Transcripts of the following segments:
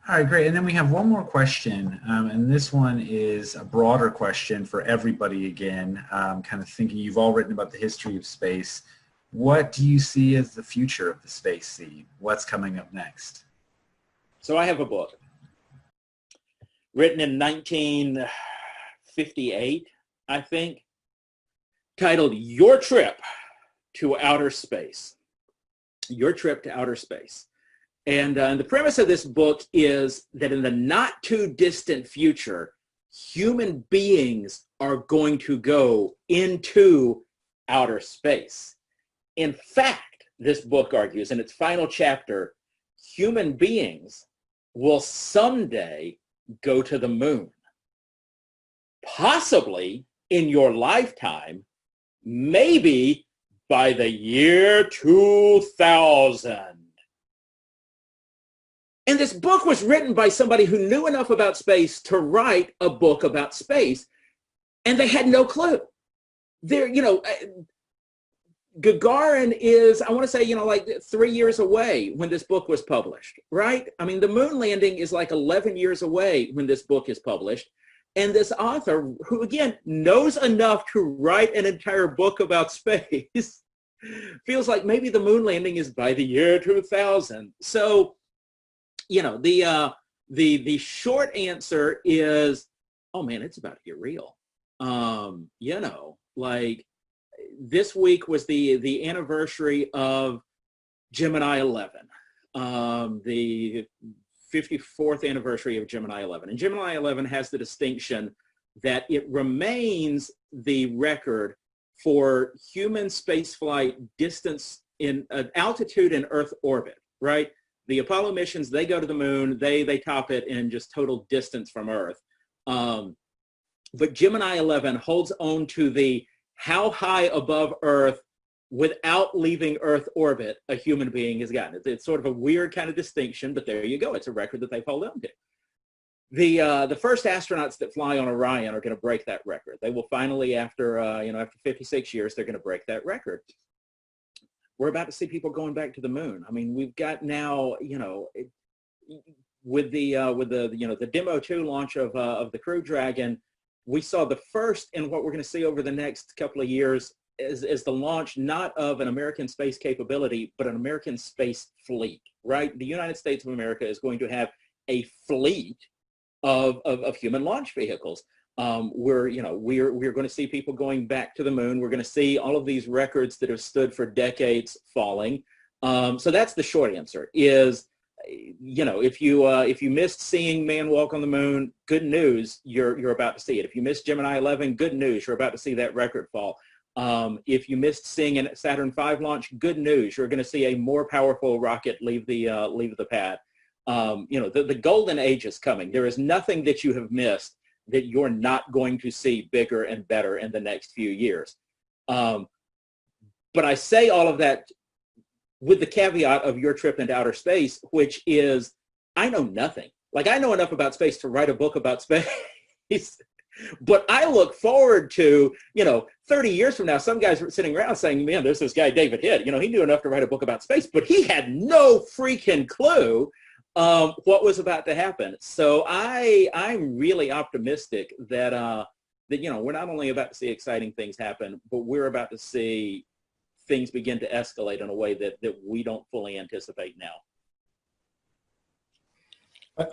All right, great. And then we have one more question, and this one is a broader question for everybody again, kind of thinking you've all written about the history of space. What do you see as the future of the space scene? What's coming up next? So I have a book written in 1958, I think, titled Your Trip to Outer Space. Your Trip to Outer Space. And the premise of this book is that in the not too distant future, human beings are going to go into outer space. In fact, this book argues in its final chapter, human beings will someday go to the moon. Possibly in your lifetime, maybe by the year 2000. And this book was written by somebody who knew enough about space to write a book about space, and they had no clue. Gagarin is, I want to say, like 3 years away when this book was published, right? I mean, the moon landing is like 11 years away when this book is published. And this author, who again knows enough to write an entire book about space, feels like maybe the moon landing is by the year 2000. So, the short answer is, oh man, it's about to get real. Like this week was the anniversary of Gemini 11, the 54th anniversary of Gemini 11. And Gemini 11 has the distinction that it remains the record for human spaceflight distance in altitude in Earth orbit, right? The Apollo missions, they go to the moon, they top it in just total distance from Earth. But Gemini 11 holds on to the how high above Earth without leaving Earth orbit a human being has gotten. It's sort of a weird kind of distinction, but there you go. It's a record that they've held on to. The first astronauts that fly on Orion are going to break that record. They will finally, after 56 years, they're going to break that record. We're about to see people going back to the moon. I mean, we've got now, with the Demo 2 launch of the Crew Dragon, we saw the first, and what we're going to see over the next couple of years is the launch not of an American space capability, but an American space fleet, right? The United States of America is going to have a fleet of human launch vehicles. We're going to see people going back to the moon. We're going to see all of these records that have stood for decades falling. So that's the short answer is, if you missed seeing man walk on the moon, good news, you're about to see it. If you missed Gemini 11, good news, you're about to see that record fall. If you missed seeing a Saturn V launch, good news, you're going to see a more powerful rocket leave the pad. The golden age is coming. There is nothing that you have missed that you're not going to see bigger and better in the next few years. But I say all of that with the caveat of Your Trip into Outer Space, which is, I know nothing. Like, I know enough about space to write a book about space, but I look forward to, 30 years from now, some guys sitting around saying, man, there's this guy, David Hitt, he knew enough to write a book about space, but he had no freaking clue what was about to happen. So I'm really optimistic that we're not only about to see exciting things happen, but we're about to see things begin to escalate in a way that we don't fully anticipate now.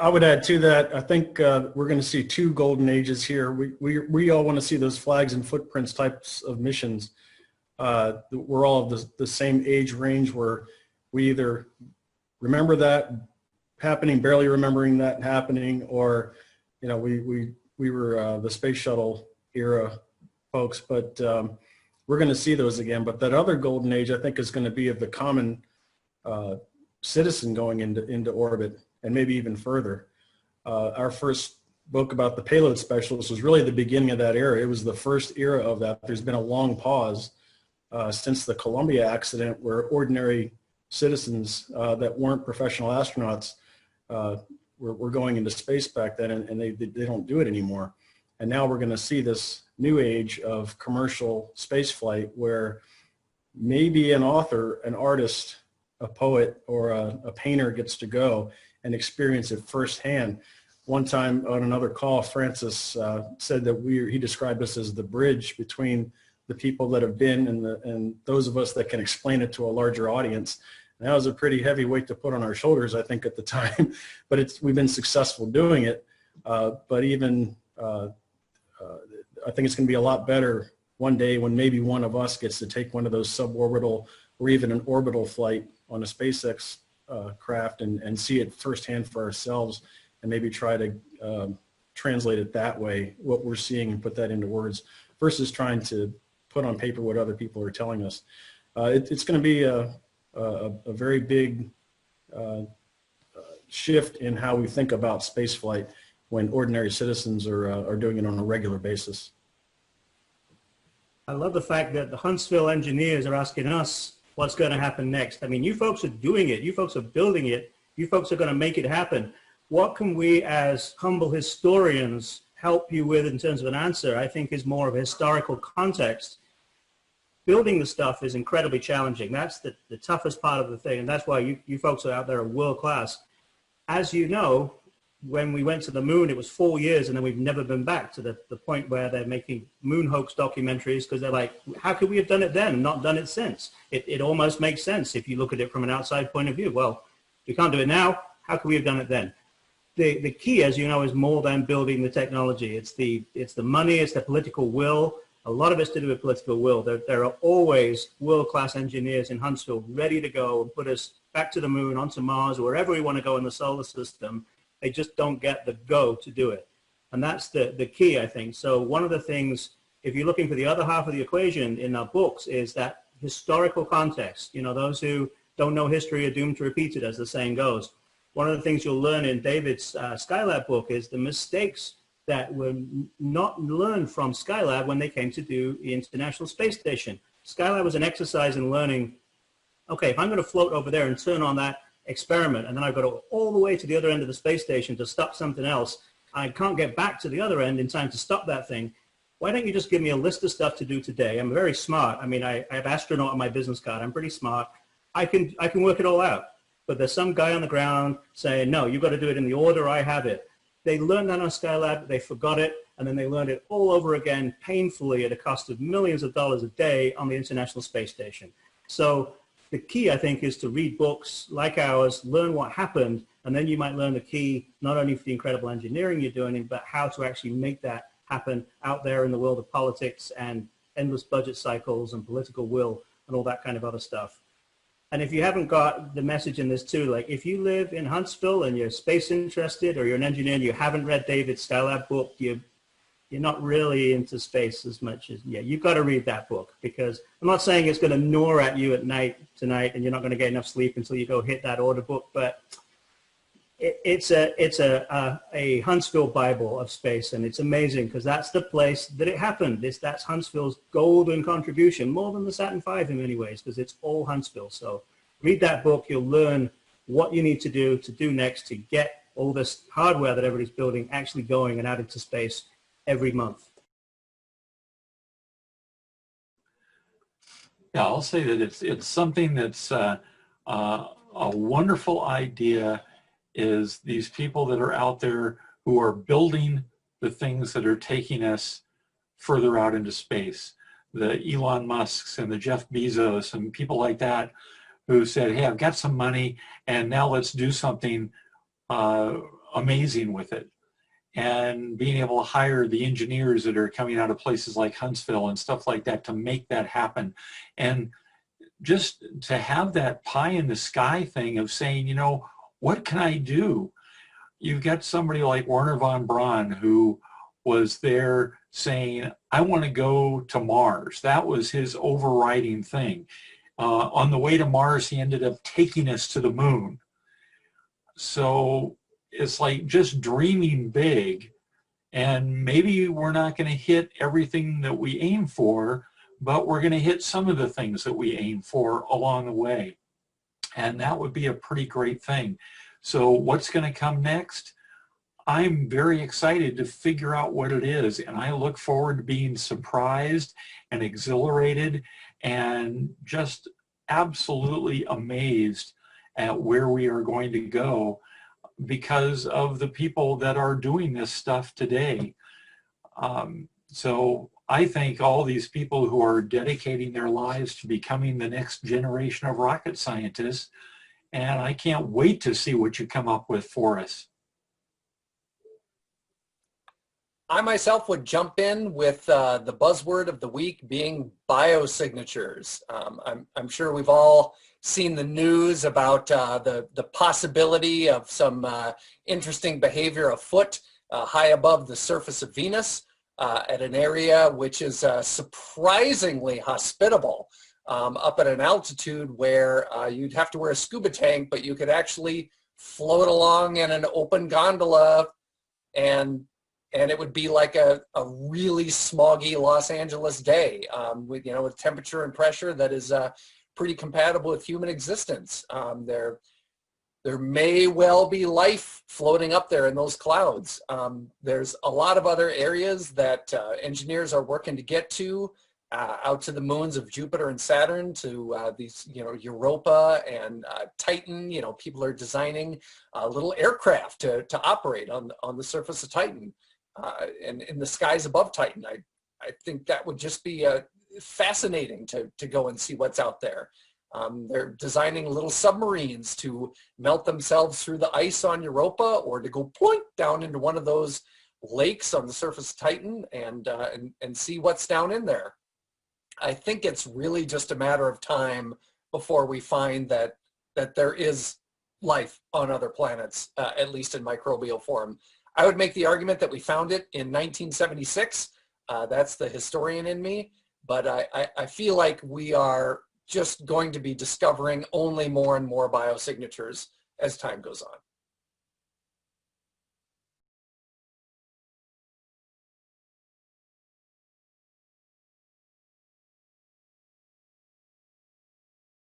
I would add to that, I think we're going to see two golden ages here. We all want to see those flags and footprints types of missions. We're all of the same age range where we either remember that happening, barely remembering that happening, or we were the space shuttle era folks, but we're going to see those again. But that other golden age, I think, is going to be of the common citizen going into orbit, and maybe even further. Our first book about the payload specialist was really the beginning of that era. It was the first era of that. There's been a long pause since the Columbia accident, where ordinary citizens that weren't professional astronauts were going into space back then, and they don't do it anymore. And now we're going to see this new age of commercial space flight, where maybe an author, an artist, a poet or a painter gets to go and experience it firsthand. One time on another call, Francis said that he described us as the bridge between the people that have been and those of us that can explain it to a larger audience. And that was a pretty heavy weight to put on our shoulders, I think, at the time, but we've been successful doing it. But even I think it's going to be a lot better one day when maybe one of us gets to take one of those suborbital or even an orbital flight on a SpaceX craft and see it firsthand for ourselves, and maybe try to translate it that way, what we're seeing, and put that into words, versus trying to put on paper what other people are telling us. It's going to be a very big shift in how we think about spaceflight when ordinary citizens are doing it on a regular basis. I love the fact that the Huntsville engineers are asking us what's going to happen next. I mean, you folks are doing it. You folks are building it. You folks are going to make it happen. What can we as humble historians help you with in terms of an answer? I think is more of a historical context. Building the stuff is incredibly challenging. That's the toughest part of the thing, and that's why you folks are out there are world class. As you know, when we went to the moon, it was 4 years, and then we've never been back to the point where they're making moon hoax documentaries because they're like, how could we have done it then and not done it since? It almost makes sense if you look at it from an outside point of view. Well, we can't do it now. How could we have done it then? The key, as you know, is more than building the technology. It's the money, it's the political will. A lot of it's to do with political will. There are always world-class engineers in Huntsville ready to go and put us back to the moon, onto Mars, or wherever we want to go in the solar system. They just don't get the go to do it. And that's the key, I think. So one of the things, if you're looking for the other half of the equation in our books, is that historical context. You know, those who don't know history are doomed to repeat it, as the saying goes. One of the things you'll learn in David's Skylab book is the mistakes that were not learned from Skylab when they came to do the International Space Station. Skylab was an exercise in learning, okay, if I'm going to float over there and turn on that experiment, and then I've got to go all the way to the other end of the space station to stop something else, I can't get back to the other end in time to stop that thing. Why don't you just give me a list of stuff to do today? I'm very smart. I mean, I have astronaut on my business card. I'm pretty smart. I can work it all out. But there's some guy on the ground saying, no, you've got to do it in the order I have it. They learned that on Skylab, they forgot it, and then they learned it all over again painfully at a cost of millions of dollars a day on the International Space Station. So the key, I think, is to read books like ours, learn what happened, and then you might learn the key, not only for the incredible engineering you're doing, but how to actually make that happen out there in the world of politics and endless budget cycles and political will and all that kind of other stuff. And if you haven't got the message in this too, like if you live in Huntsville and you're space interested, or you're an engineer and you haven't read David's Skylab book, you're not really into space as much as, yeah, you've got to read that book, because I'm not saying it's going to gnaw at you at night tonight and you're not going to get enough sleep until you go hit that order book, but it's a Huntsville Bible of space, and it's amazing because that's the place that it happened. That's Huntsville's golden contribution, more than the Saturn V in many ways, because it's all Huntsville. So read that book, you'll learn what you need to do next to get all this hardware that everybody's building actually going and out into space every month. Yeah, I'll say that it's something that's a wonderful idea, is these people that are out there who are building the things that are taking us further out into space. The Elon Musks and the Jeff Bezos and people like that who said, hey, I've got some money and now let's do something amazing with it. And being able to hire the engineers that are coming out of places like Huntsville and stuff like that to make that happen. And just to have that pie in the sky thing of saying, you know, what can I do? You've got somebody like Werner von Braun who was there saying, I want to go to Mars. That was his overriding thing. On the way to Mars, he ended up taking us to the moon. So it's like just dreaming big, and maybe we're not going to hit everything that we aim for, but we're going to hit some of the things that we aim for along the way. And that would be a pretty great thing. So what's going to come next? I'm very excited to figure out what it is, and I look forward to being surprised and exhilarated and just absolutely amazed at where we are going to go because of the people that are doing this stuff today. So I think all these people who are dedicating their lives to becoming the next generation of rocket scientists, and I can't wait to see what you come up with for us. I myself would jump in with the buzzword of the week being biosignatures. I'm sure we've all seen the news about the possibility of some interesting behavior afoot high above the surface of Venus at an area which is surprisingly hospitable, up at an altitude where you'd have to wear a scuba tank, but you could actually float along in an open gondola, and it would be like a really smoggy Los Angeles day, with temperature and pressure that is pretty compatible with human existence. There may well be life floating up there in those clouds. There's a lot of other areas that engineers are working to get to, out to the moons of Jupiter and Saturn, to these, Europa and Titan. People are designing little aircraft to operate on the surface of Titan. And in the skies above Titan. I think that would just be fascinating to go and see what's out there. They're designing little submarines to melt themselves through the ice on Europa, or to go ploink down into one of those lakes on the surface of Titan and see what's down in there. I think it's really just a matter of time before we find that there is life on other planets, at least in microbial form. I would make the argument that we found it in 1976. That's the historian in me. But I feel like we are just going to be discovering only more and more biosignatures as time goes on.